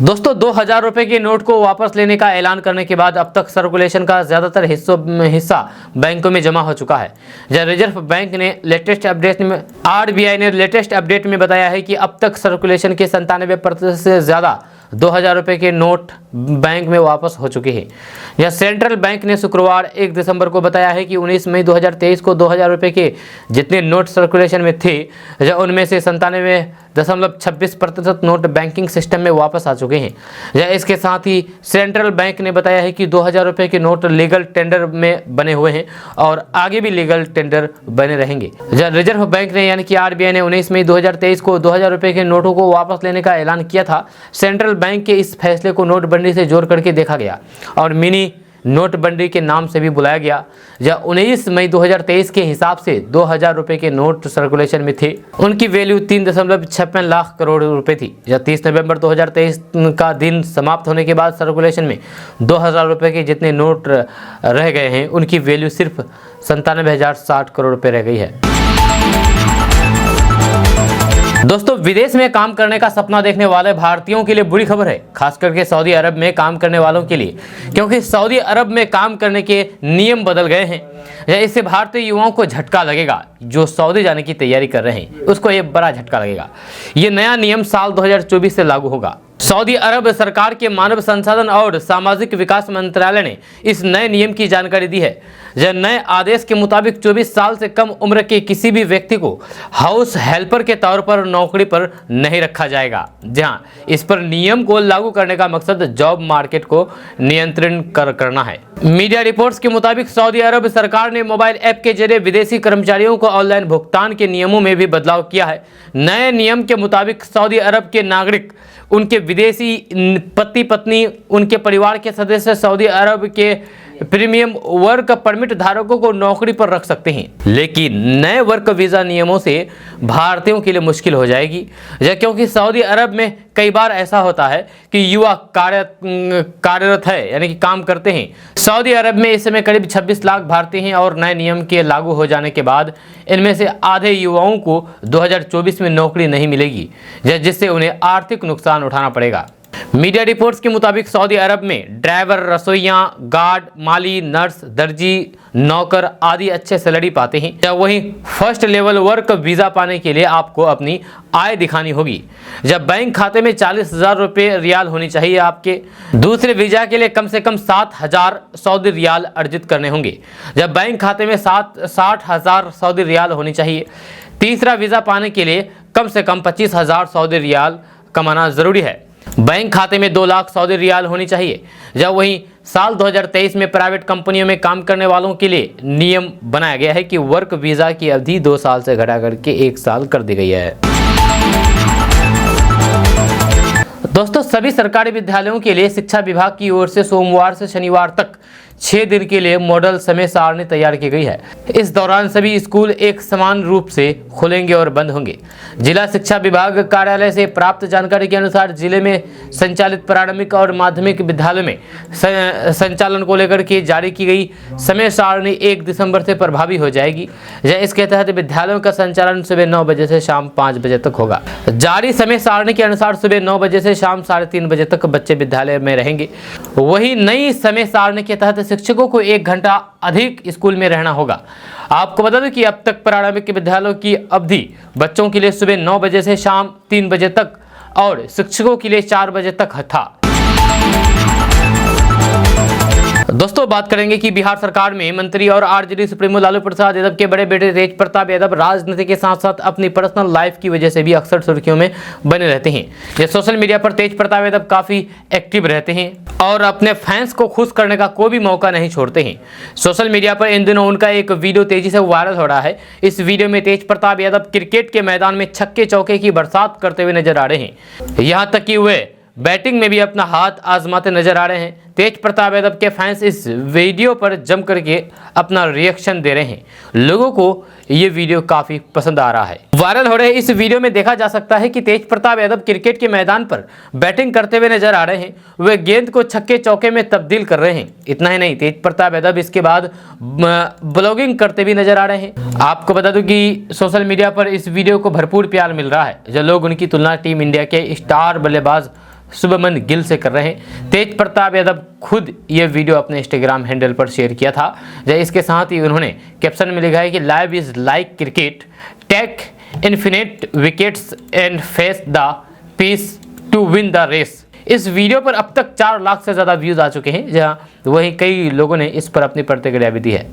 दोस्तों 2000 रुपए के नोट को वापस लेने का ऐलान करने के बाद अब तक सर्कुलेशन का ज्यादातर हिस्सा बैंकों में जमा हो चुका है। रिजर्व बैंक ने लेटेस्ट अपडेट में RBI ने लेटेस्ट अपडेट में बताया है कि अब तक सर्कुलेशन के 97% से ज्यादा 2000 रुपए के नोट बैंक में वापस हो चुके हैं। यह सेंट्रल बैंक ने शुक्रवार 1 दिसंबर को बताया है कि 19 मई 2023 को 2000 रुपए के जितने नोट सर्कुलेशन में थे, उनमें से 97.26% नोट बैंकिंग सिस्टम में वापस आ चुके हैं। इसके साथ ही सेंट्रल बैंक ने बताया है कि 2000 रुपए के नोट लीगल टेंडर में बने हुए हैं और आगे भी लीगल टेंडर बने रहेंगे। रिजर्व बैंक ने यानी कि RBI ने 19 मई 2023 को 2000 रुपए के नोटों को वापस लेने का ऐलान किया था। सेंट्रल बैंक के इस फैसले को नोटबंदी से जोड़ करके देखा गया और मिनी नोटबंदी के नाम से भी बुलाया गया। जब 19 मई 2023 के हिसाब से 2000 रुपए के नोट सर्कुलेशन में थे, उनकी वैल्यू 3.56 लाख करोड़ रुपए थी। जब 30 नवंबर 2023 का दिन समाप्त होने के बाद सर्कुलेशन में 2000 रुपए के जितने नोट रह गए हैं, उनकी वैल्यू सिर्फ 97,060 करोड़ रुपए रह गई है। दोस्तों विदेश में काम करने का सपना देखने वाले भारतीयों के लिए बुरी खबर है, खास करके सऊदी अरब में काम करने वालों के लिए, क्योंकि सऊदी अरब में काम करने के नियम बदल गए हैं। इससे भारतीय युवाओं को झटका लगेगा। जो सऊदी जाने की तैयारी कर रहे हैं उसको ये बड़ा झटका लगेगा। ये नया नियम साल 2024 से लागू होगा। सऊदी अरब सरकार के मानव संसाधन और सामाजिक विकास मंत्रालय ने इस नए नियम की जानकारी दी है। यह नए आदेश के मुताबिक 24 साल से कम उम्र के किसी भी व्यक्ति को हाउस हेल्पर के तौर पर नौकरी पर नहीं रखा जाएगा। जहां इस पर नियम को लागू करने का मकसद जॉब मार्केट को नियंत्रित करना है। मीडिया रिपोर्ट्स के मुताबिक सऊदी अरब सरकार ने मोबाइल ऐप के जरिए विदेशी कर्मचारियों को ऑनलाइन भुगतान के नियमों में भी बदलाव किया है। नए नियम के मुताबिक सऊदी अरब के नागरिक, उनके विदेशी पति पत्नी, उनके परिवार के सदस्य सऊदी अरब के प्रीमियम वर्क परमिट धारकों को नौकरी पर रख सकते हैं, लेकिन नए वर्क वीजा नियमों से भारतीयों के लिए मुश्किल हो जाएगी। क्योंकि सऊदी अरब में कई बार ऐसा होता है कि युवा कार्यरत है यानी कि काम करते हैं। सऊदी अरब में इस समय करीब 26 लाख भारतीय हैं और नए नियम के लागू हो जाने के बाद इनमें से आधे युवाओं को 2024 में नौकरी नहीं मिलेगी, जिससे उन्हें आर्थिक नुकसान उठाना पड़ेगा। मीडिया रिपोर्ट्स के मुताबिक सऊदी अरब में ड्राइवर, रसोइया, गार्ड, माली, नर्स, दर्जी, नौकर आदि अच्छे सैलरी पाते हैं। जब वहीं फर्स्ट लेवल वर्क वीजा पाने के लिए आपको अपनी आय दिखानी होगी। जब बैंक खाते में 40,000 रुपये रियाल होनी चाहिए आपके। दूसरे वीजा के लिए कम से कम 7,000 सऊदी रियाल अर्जित करने होंगे। जब बैंक खाते में 60,000 सऊदी रियाल होनी चाहिए। तीसरा वीजा पाने के लिए कम से कम 25,000 सऊदी रियाल कमाना जरूरी है। बैंक खाते में 2 लाख सऊदी रियाल होनी चाहिए। जब वहीं साल 2023 में प्राइवेट कंपनियों में काम करने वालों के लिए नियम बनाया गया है कि वर्क वीजा की अवधि 2 साल से घटा करके 1 साल कर दी गई है। दोस्तों सभी सरकारी विद्यालयों के लिए शिक्षा विभाग की ओर से सोमवार से शनिवार तक 6 दिन के लिए मॉडल समय सारणी तैयार की गई है। इस दौरान सभी स्कूल एक समान रूप से खुलेंगे और बंद होंगे। जिला शिक्षा विभाग कार्यालय से प्राप्त जानकारी के अनुसार जिले में संचालित प्रारंभिक और माध्यमिक विद्यालय में संचालन को लेकर के जारी की गई समय सारणी 1 दिसंबर से प्रभावी हो जाएगी। इसके तहत विद्यालयों का संचालन सुबह 9 बजे से शाम 5 बजे तक होगा। जारी समय सारणी के अनुसार सुबह 9 बजे से शाम 3:30 बजे तक बच्चे विद्यालय में रहेंगे। वही नई समय सारणी के तहत शिक्षकों को 1 घंटा अधिक स्कूल में रहना होगा। आपको बता दें कि अब तक प्रारंभिक विद्यालयों की अवधि बच्चों के लिए सुबह 9 बजे से शाम 3 बजे तक और शिक्षकों के लिए 4 बजे तक था। दोस्तों बात करेंगे कि बिहार सरकार में मंत्री और आरजेडी सुप्रीमो लालू प्रसाद यादव के बड़े बेटे तेज प्रताप यादव राजनीति के साथ साथ अपनी पर्सनल लाइफ की वजह से भी अक्सर सुर्खियों में बने रहते हैं। ये सोशल मीडिया पर तेज प्रताप यादव काफी एक्टिव रहते हैं और अपने फैंस को खुश करने का कोई भी मौका नहीं छोड़ते हैं। सोशल मीडिया पर इन दिनों उनका एक वीडियो तेजी से वायरल हो रहा है। इस वीडियो में तेज प्रताप यादव क्रिकेट के मैदान में छक्के चौके की बरसात करते हुए नजर आ रहे हैं। यहाँ तक कि वे बैटिंग में भी अपना हाथ आजमाते नजर आ रहे हैं। तेज प्रताप यादव के फैंस इस वीडियो पर जम करके अपना रिएक्शन दे रहे हैं। लोगों को ये वीडियो काफी पसंद आ रहा है। वायरल हो रहे इस वीडियो में देखा जा सकता है कि तेज प्रताप यादव क्रिकेट के मैदान पर बैटिंग करते हुए नजर आ रहे हैं। वे गेंद को छक्के चौके में तब्दील कर रहे हैं। इतना ही नहीं, तेज प्रताप यादव इसके बाद ब्लॉगिंग करते भी नजर आ रहे हैं। आपको बता दूं कि सोशल मीडिया पर इस वीडियो को भरपूर प्यार मिल रहा है, जो लोग उनकी तुलना टीम इंडिया के स्टार बल्लेबाज शुभमन गिल से कर रहे हैं। तेज प्रताप यादव खुद ये वीडियो अपने इंस्टाग्राम हैंडल पर शेयर किया था। इसके साथ ही उन्होंने कैप्शन में लिखा है कि life is like cricket, take infinite wickets and face the peace to win the race. इस वीडियो पर अब तक 4 लाख से ज़्यादा व्यूज आ चुके हैं, जहां वहीं कई लोगों ने इस पर अपनी प्रतिक्रिया भी दी है।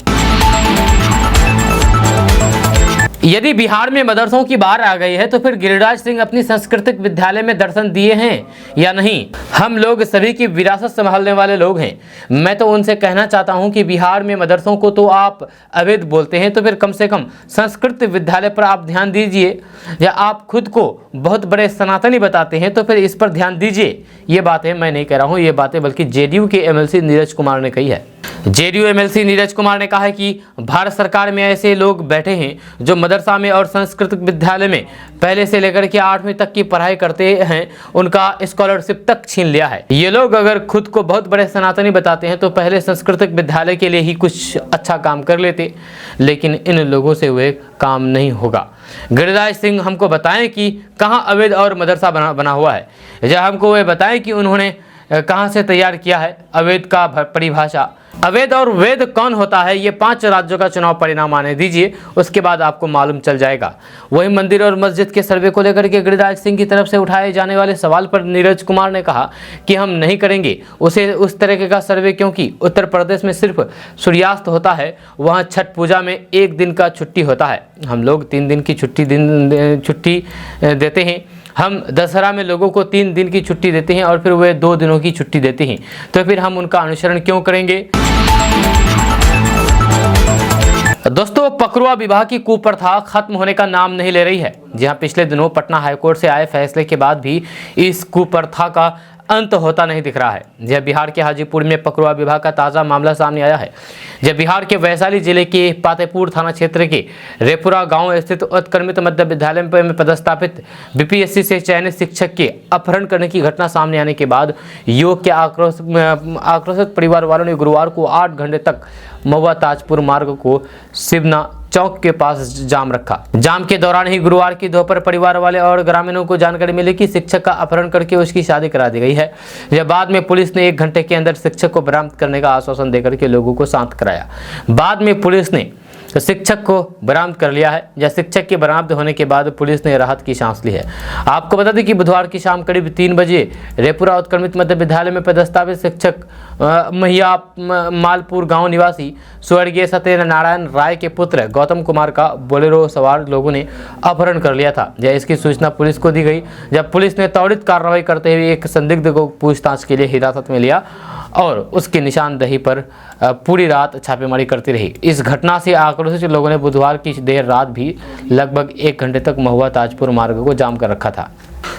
यदि बिहार में मदरसों की बाढ़ आ गई है तो फिर गिरिराज सिंह अपनी सांस्कृतिक विद्यालय में दर्शन दिए हैं या नहीं? हम लोग सभी की विरासत संभालने वाले लोग हैं। मैं तो उनसे कहना चाहता हूं कि बिहार में मदरसों को तो आप अवैध बोलते हैं, तो फिर कम से कम संस्कृत विद्यालय पर आप ध्यान दीजिए। या आप खुद को बहुत बड़े सनातनी बताते हैं तो फिर इस पर ध्यान दीजिए। ये बातें मैं नहीं कह रहा हूँ, ये बातें बल्कि जेडीयू के एमएलसी नीरज कुमार ने कही है। जेडीयू एमएलसी नीरज कुमार ने कहा है कि भारत सरकार में ऐसे लोग बैठे हैं जो मदरसा में और सांस्कृतिक विद्यालय में पहले से लेकर के 8वीं तक की पढ़ाई करते हैं, उनका स्कॉलरशिप तक छीन लिया है। ये लोग अगर खुद को बहुत बड़े सनातनी बताते हैं तो पहले सांस्कृतिक विद्यालय के लिए ही कुछ अच्छा काम कर लेते, लेकिन इन लोगों से वे काम नहीं होगा। गिरिराज सिंह हमको बताएं कि कहाँ अवैध और मदरसा बना हुआ है, या हमको वे बताएं कि उन्होंने कहाँ से तैयार किया है अवैध का परिभाषा। अवैध और वैध कौन होता है, ये 5 राज्यों का चुनाव परिणाम आने दीजिए, उसके बाद आपको मालूम चल जाएगा। वहीं मंदिर और मस्जिद के सर्वे को लेकर के गिरिराज सिंह की तरफ से उठाए जाने वाले सवाल पर नीरज कुमार ने कहा कि हम नहीं करेंगे उस तरह का सर्वे, क्योंकि उत्तर प्रदेश में सिर्फ सूर्यास्त होता है, वहाँ छठ पूजा में 1 दिन का छुट्टी होता है। हम लोग 3 दिन की छुट्टी देते हैं। हम दशहरा में लोगों को 3 दिन की छुट्टी देते हैं और फिर वे 2 दिनों की छुट्टी देते हैं, तो फिर हम उनका अनुसरण क्यों करेंगे? दोस्तों, पकरुआ विवाह की कुप्रथा खत्म होने का नाम नहीं ले रही है। जहां पिछले दिनों पटना हाईकोर्ट से आए फैसले के बाद भी इस कुप्रथा का अंत होता नहीं दिख रहा है। जब बिहार के हाजीपुर में पकरुआ विवाह का ताज़ा मामला सामने आया है। जब बिहार के वैशाली जिले के पातेपुर थाना क्षेत्र के रेपुरा गांव स्थित उत्क्रमित मध्य विद्यालय में पदस्थापित बीपीएससी से चयनित शिक्षक के अपहरण करने की घटना सामने आने के बाद युवक के आक्रोशित परिवार वालों ने गुरुवार को 8 घंटे तक महुआ ताजपुर मार्ग को शिवना चौक के पास जाम रखा। जाम के दौरान ही गुरुवार की दोपहर परिवार वाले और ग्रामीणों को जानकारी मिली कि शिक्षक का अपहरण करके उसकी शादी करा दी गई है। जब बाद में पुलिस ने 1 घंटे के अंदर शिक्षक को बरामद करने का आश्वासन देकर के लोगों को शांत कराया। बाद में पुलिस ने शिक्षक को बरामद कर लिया है। या शिक्षक के बरामद होने के बाद पुलिस ने राहत की सांस ली है। आपको बता दें कि बुधवार की शाम करीब 3 बजे रेपुरा उत्क्रमित मध्य विद्यालय में पदस्थापित शिक्षक महिया मालपुर गांव निवासी स्वर्गीय सत्यनारायण राय के पुत्र गौतम कुमार का बोलेरो सवार लोगों ने अपहरण कर लिया था। जब इसकी सूचना पुलिस को दी गई, जब पुलिस ने त्वरित कार्रवाई करते हुए एक संदिग्ध को पूछताछ के लिए हिरासत में लिया और उसकी निशानदेही पर पूरी रात छापेमारी करती रही। इस घटना से आक्रोशित लोगों ने बुधवार की देर रात भी लगभग 1 घंटे तक महुआ ताजपुर मार्ग को जाम कर रखा था।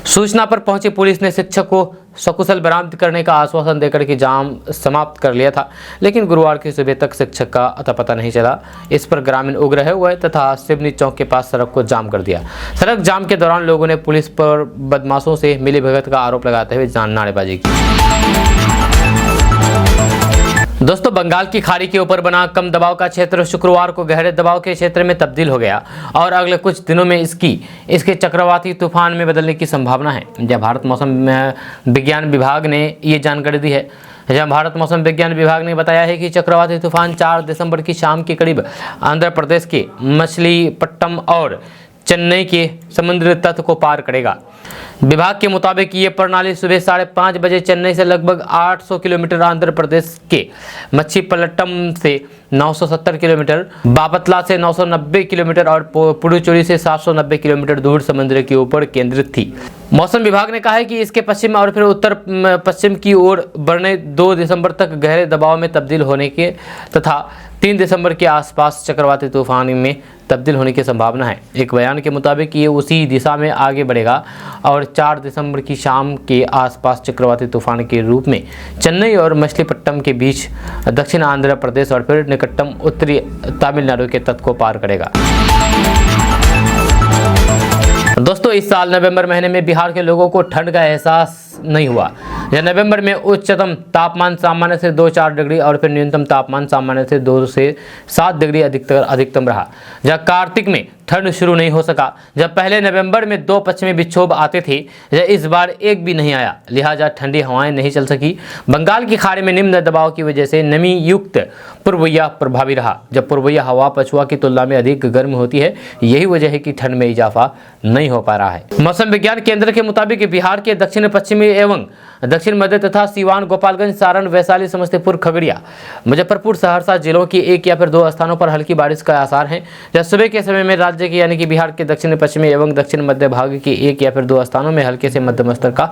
सूचना पर पहुंची पुलिस ने शिक्षक को सकुशल बरामद करने का आश्वासन देकर के जाम समाप्त कर लिया था, लेकिन गुरुवार की सुबह तक शिक्षक का अता पता नहीं चला। इस पर ग्रामीण उग्र हुए तथा शिवनी चौक के पास सड़क को जाम कर दिया। सड़क जाम के दौरान लोगों ने पुलिस पर बदमाशों से मिलीभगत का आरोप लगाते हुए नारेबाजी की। दोस्तों, बंगाल की खाड़ी के ऊपर बना कम दबाव का क्षेत्र शुक्रवार को गहरे दबाव के क्षेत्र में तब्दील हो गया और अगले कुछ दिनों में इसके चक्रवाती तूफान में बदलने की संभावना है। जब भारत मौसम विज्ञान विभाग ने ये जानकारी दी है। जहां भारत मौसम विज्ञान विभाग ने बताया है कि चक्रवाती तूफान 4 दिसंबर की शाम के करीब आंध्र प्रदेश के मछलीपट्टनम और चेन्नई के समुद्री तट को पार करेगा। विभाग के मुताबिक ये प्रणाली सुबह 5:30 बजे चेन्नई से लगभग 800 किलोमीटर, आंध्र प्रदेश के मछलीपट्टनम से 970 किलोमीटर, बापतला से 990 किलोमीटर और पुडुचेरी से 790 किलोमीटर दूर समुद्र के ऊपर केंद्रित थी। मौसम विभाग ने कहा है कि इसके पश्चिम और फिर उत्तर पश्चिम की ओर बढ़ने 2 दिसंबर तक गहरे दबाव में तब्दील होने के तथा 3 दिसंबर के आसपास चक्रवाती तूफान में तब्दील होने की संभावना है। एक बयान के मुताबिक ये उसी दिशा में आगे बढ़ेगा और 4 दिसंबर की शाम के आसपास चक्रवाती तूफान के रूप में चेन्नई और मछलीपट्टनम के बीच दक्षिण आंध्र प्रदेश और फिर निकटतम उत्तरी तमिलनाडु के तट को पार करेगा। दोस्तों, इस साल नवंबर महीने में बिहार के लोगों को ठंड का एहसास नहीं हुआ। यह नवंबर में उच्चतम तापमान सामान्य से 2-4 डिग्री और फिर न्यूनतम तापमान सामान्य से 2 से 7 डिग्री अधिकतम रहा। जब कार्तिक में ठंड शुरू नहीं हो सका, जब पहले नवंबर में 2 पश्चिमी विक्षोभ आते थे, यह इस बार एक भी नहीं आया, लिहाजा ठंडी हवाएं नहीं चल सकी। बंगाल की खाड़ी में निम्न दबाव की वजह से नमी युक्त पूर्वैया प्रभावी रहा। जब पूर्वैया हवा पछुआ की तुलना में अधिक गर्म होती है, यही वजह है कि ठंड में इजाफा नहीं हो पा रहा है। मौसम विज्ञान केंद्र के मुताबिक बिहार के दक्षिण पश्चिमी एवं दक्षिण मध्य तथा सीवान, गोपालगंज, सारण, वैशाली, समस्तीपुर, खगड़िया, मुजफ्फरपुर, सहरसा जिलों की 1 या फिर 2 स्थानों पर हल्की बारिश का आसार है। जब सुबह के समय में राज्य के यानी कि बिहार के दक्षिण पश्चिमी एवं दक्षिण मध्य भाग के 1 या फिर 2 स्थानों में हल्के से मध्यम स्तर का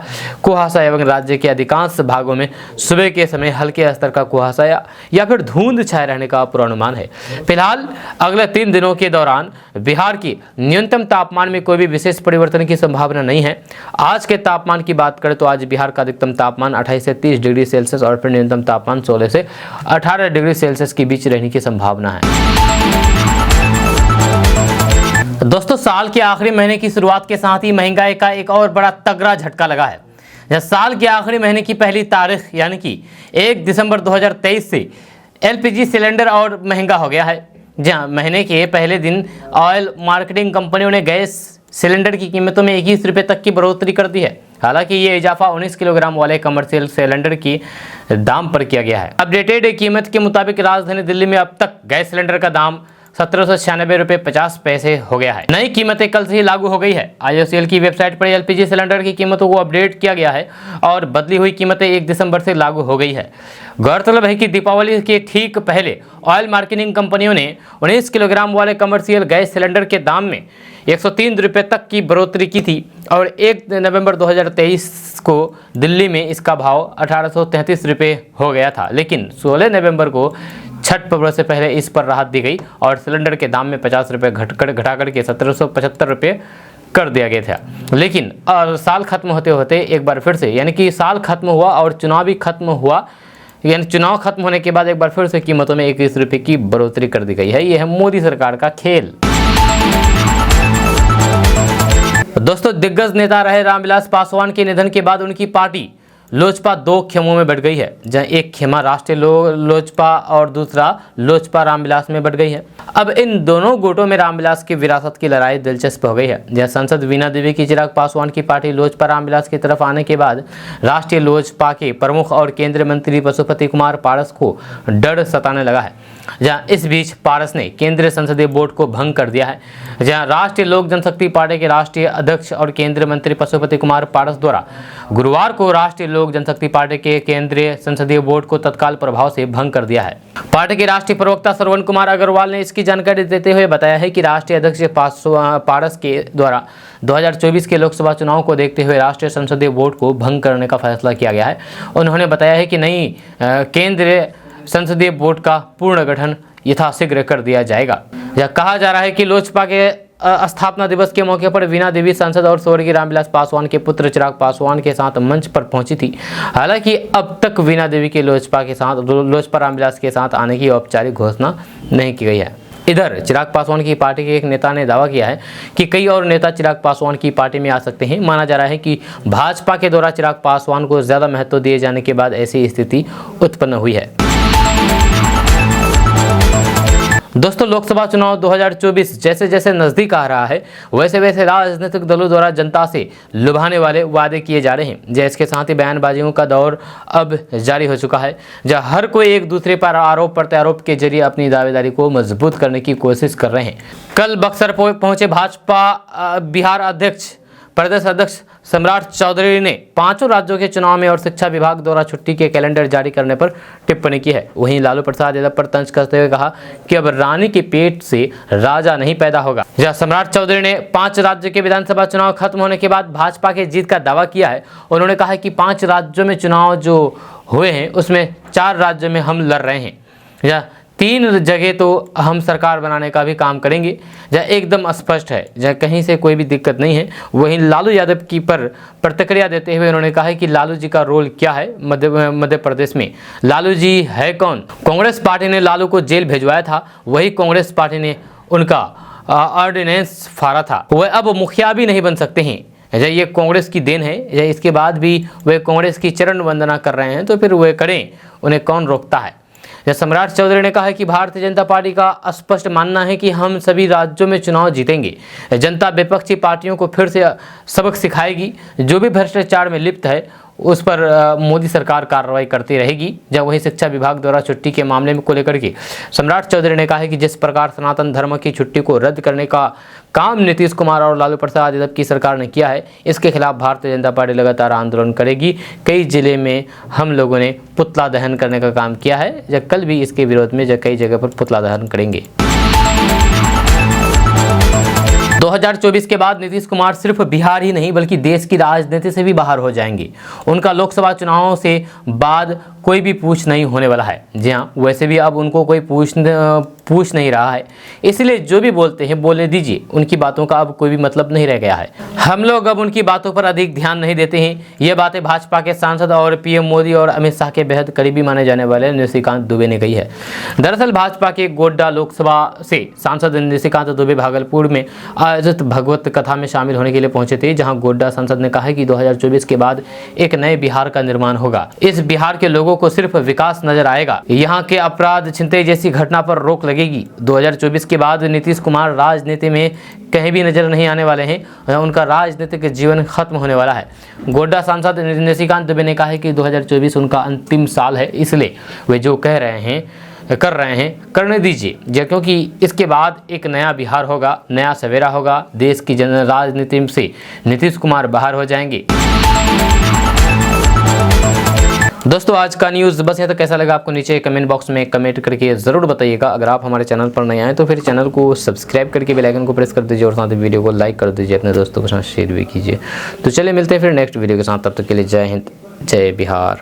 कुहासा एवं राज्य के अधिकांश भागों में सुबह के समय हल्के स्तर का कुहासा या फिर धुंध छाए रहने का पूर्वानुमान है। फिलहाल अगले 3 दिनों के दौरान बिहार की न्यूनतम तापमान में कोई भी विशेष परिवर्तन की संभावना नहीं है। आज के तापमान की बात करें तो आज बिहार का अधिकतम तापमान 28 से 30 डिग्री सेल्सियस और फिर न्यूनतम तापमान 16 से 18 डिग्री सेल्सियस के बीच रहने की संभावना है। दोस्तों, साल के आखिरी महीने की शुरुआत के साथ ही महंगाई का एक और बड़ा तगड़ा झटका लगा है। जब साल के आखिरी महीने की पहली तारीख यानी कि 1 दिसंबर 2023 से एलपीजी सिलेंडर और महंगा हो गया है। जहां महीने के पहले दिन ऑयल मार्केटिंग कंपनियों ने गैस सिलेंडर की कीमतों में 21 रुपये तक की बढ़ोतरी कर दी है। हालांकि ये इजाफा 19 किलोग्राम वाले कमर्शियल सिलेंडर की दाम पर किया गया है। अपडेटेड कीमत के मुताबिक राजधानी दिल्ली में अब तक गैस सिलेंडर का दाम 1796 रुपये 50 पैसे हो गया है। नई कीमतें कल से ही लागू हो गई है। IOCL की वेबसाइट पर एलपीजी सिलेंडर की कीमतों को अपडेट किया गया है और बदली हुई कीमतें 1 दिसंबर से लागू हो गई है। गौरतलब है कि दीपावली के ठीक पहले ऑयल मार्केटिंग कंपनियों ने 19 किलोग्राम वाले कमर्शियल गैस सिलेंडर के दाम में 103 रुपये तक की बढ़ोतरी की थी और 1 नवंबर 2023 को दिल्ली में इसका भाव 1833 रुपये हो गया था। लेकिन 16 नवंबर को छठ पर्व से पहले इस पर राहत दी गई और सिलेंडर के दाम में 50 रुपये घटाकर के 1775 रुपये कर दिया गया था। लेकिन साल खत्म होते होते एक बार फिर से यानी कि साल खत्म हुआ और चुनाव भी खत्म हुआ, यानी चुनाव खत्म होने के बाद एक बार फिर से कीमतों में 21 रुपये की बढ़ोतरी कर दी गई है। यह है मोदी सरकार का खेल। दोस्तों, दिग्गज नेता रहे रामविलास पासवान के निधन के बाद उनकी पार्टी लोजपा 2 खेमों में बढ़ गई है। जहां एक खेमा राष्ट्रीय लोजपा और दूसरा लोजपा रामविलास में बढ़ गई है। अब इन दोनों गुटों में रामविलास की विरासत की लड़ाई दिलचस्प हो गई है। जहां सांसद वीणा देवी की चिराग पासवान की पार्टी लोजपा रामविलास की तरफ आने के बाद राष्ट्रीय लोजपा के प्रमुख और केंद्रीय मंत्री पशुपति कुमार पारस को डर सताने लगा है। जहां इस बीच पारस ने केंद्रीय संसदीय बोर्ड को भंग कर दिया है। जहां राष्ट्रीय लोक जनशक्ति पार्टी के राष्ट्रीय अध्यक्ष और केंद्रीय मंत्री पशुपति कुमार पारस द्वारा गुरुवार को राष्ट्रीय लोक जनशक्ति पार्टी के केंद्रीय संसदीय बोर्ड को तत्काल प्रभाव से भंग कर दिया है। पार्टी के राष्ट्रीय प्रवक्ता श्रवण कुमार अग्रवाल ने इसकी जानकारी देते हुए बताया है कि राष्ट्रीय अध्यक्ष पारस के द्वारा 2024 के लोकसभा चुनाव को देखते हुए राष्ट्रीय संसदीय बोर्ड को भंग करने का फैसला किया गया है। उन्होंने बताया है कि नई केंद्रीय संसदीय बोर्ड का पूर्ण गठन यथाशीघ्र कर दिया जाएगा। यह कहा जा रहा है कि लोजपा के स्थापना दिवस के मौके पर वीणा देवी सांसद और स्वर्गीय रामविलास पासवान के पुत्र चिराग पासवान के साथ मंच पर पहुंची थी। हालांकि अब तक वीणा देवी के लोजपा रामविलास के साथ आने की औपचारिक घोषणा नहीं की गई है। इधर चिराग पासवान की पार्टी के एक नेता ने दावा किया है कि कई और नेता चिराग पासवान की पार्टी में आ सकते हैं। माना जा रहा है कि भाजपा के द्वारा चिराग पासवान को ज्यादा महत्व दिए जाने के बाद ऐसी स्थिति उत्पन्न हुई है। दोस्तों, लोकसभा चुनाव 2024 जैसे जैसे नजदीक आ रहा है वैसे वैसे राजनीतिक दलों द्वारा जनता से लुभाने वाले वादे किए जा रहे हैं। जैसे के साथ ही बयानबाजियों का दौर अब जारी हो चुका है, जहां हर कोई एक दूसरे पर आरोप प्रत्यारोप के जरिए अपनी दावेदारी को मजबूत करने की कोशिश कर रहे हैं। कल बक्सर पहुंचे भाजपा बिहार प्रदेश अध्यक्ष सम्राट चौधरी ने 5 राज्यों के चुनाव में और शिक्षा विभाग द्वारा छुट्टी के कैलेंडर जारी करने पर टिप्पणी की है। वहीं लालू प्रसाद यादव पर तंज कसते हुए कहा कि अब रानी के पेट से राजा नहीं पैदा होगा। जहां सम्राट चौधरी ने 5 राज्य के विधानसभा चुनाव खत्म होने के बाद भाजपा की जीत का दावा किया है। उन्होंने कहा कि 5 राज्यों में चुनाव जो हुए हैं उसमें 4 राज्यों में हम लड़ रहे हैं। 3 जगह तो हम सरकार बनाने का भी काम करेंगे, जहाँ एकदम स्पष्ट है, जहाँ कहीं से कोई भी दिक्कत नहीं है। वहीं लालू यादव की पर प्रतिक्रिया देते हुए उन्होंने कहा है कि लालू जी का रोल क्या है मध्य प्रदेश में, लालू जी है कौन। कांग्रेस पार्टी ने लालू को जेल भिजवाया था, वही कांग्रेस पार्टी ने उनका ऑर्डिनेंस फाड़ा था, वह अब मुखिया भी नहीं बन सकते हैं। ये कांग्रेस की देन है, इसके बाद भी वे कांग्रेस की चरण वंदना कर रहे हैं, तो फिर वे करें, उन्हें कौन रोकता है। सम्राट चौधरी ने कहा है कि भारतीय जनता पार्टी का स्पष्ट मानना है कि हम सभी राज्यों में चुनाव जीतेंगे। जनता विपक्षी पार्टियों को फिर से सबक सिखाएगी, जो भी भ्रष्टाचार में लिप्त है उस पर मोदी सरकार कार्रवाई करती रहेगी। जब वही शिक्षा विभाग द्वारा छुट्टी के मामले में को लेकर के सम्राट चौधरी ने कहा है कि जिस प्रकार सनातन धर्म की छुट्टी को रद्द करने का काम नीतीश कुमार और लालू प्रसाद यादव की सरकार ने किया है, इसके खिलाफ भारतीय जनता पार्टी लगातार आंदोलन करेगी। कई जिले में हम लोगों ने पुतला दहन करने का काम किया है, जब कल भी इसके विरोध में कई जगह पर पुतला दहन करेंगे। 2024 के बाद नीतीश कुमार सिर्फ बिहार ही नहीं बल्कि देश की राजनीति से भी बाहर हो जाएंगे। उनका लोकसभा चुनावों से बाद कोई भी पूछ नहीं होने वाला है। जी हाँ, वैसे भी अब उनको कोई पूछ नहीं रहा है, इसलिए जो भी बोलते हैं बोलने दीजिए, उनकी बातों का अब कोई भी मतलब नहीं रह गया है। हम लोग अब उनकी बातों पर अधिक ध्यान नहीं देते हैं। ये बातें भाजपा के सांसद और पीएम मोदी और अमित शाह के बेहद करीबी माने जाने वाले निशिकांत दुबे ने कही है। दरअसल भाजपा के गोड्डा लोकसभा से सांसद निशिकांत दुबे भागलपुर में आयोजित भगवत कथा में शामिल होने के लिए पहुंचे थे, जहां गोड्डा सांसद ने कहा है कि 2024 के बाद एक नए बिहार का निर्माण होगा। इस बिहार के लोगों को सिर्फ विकास नजर आएगा, यहाँ के अपराध छिनतई जैसी घटना पर रोक लगेगी। 2024 के बाद नीतीश कुमार राजनीति में कहीं भी नजर नहीं आने वाले हैं, उनका राजनीतिक जीवन खत्म होने वाला है। गोड्डा सांसद निशिकांत दुबे ने कहा है कि 2024 उनका अंतिम साल है, इसलिए वे जो कर रहे हैं करने दीजिए, क्योंकि इसके बाद एक नया बिहार होगा, नया सवेरा होगा। देश की राजनीति से नीतीश कुमार बाहर हो जाएंगे। दोस्तों आज का न्यूज़ बस यहाँ तक। कैसा लगा आपको नीचे कमेंट बॉक्स में कमेंट करके ज़रूर बताइएगा। अगर आप हमारे चैनल पर नए आए तो फिर चैनल को सब्सक्राइब करके बेल आइकन को प्रेस कर दीजिए और साथ ही वीडियो को लाइक कर दीजिए, अपने दोस्तों के साथ शेयर भी कीजिए। तो चलिए मिलते हैं फिर नेक्स्ट वीडियो के साथ, तब तक के लिए जय हिंद, जय बिहार।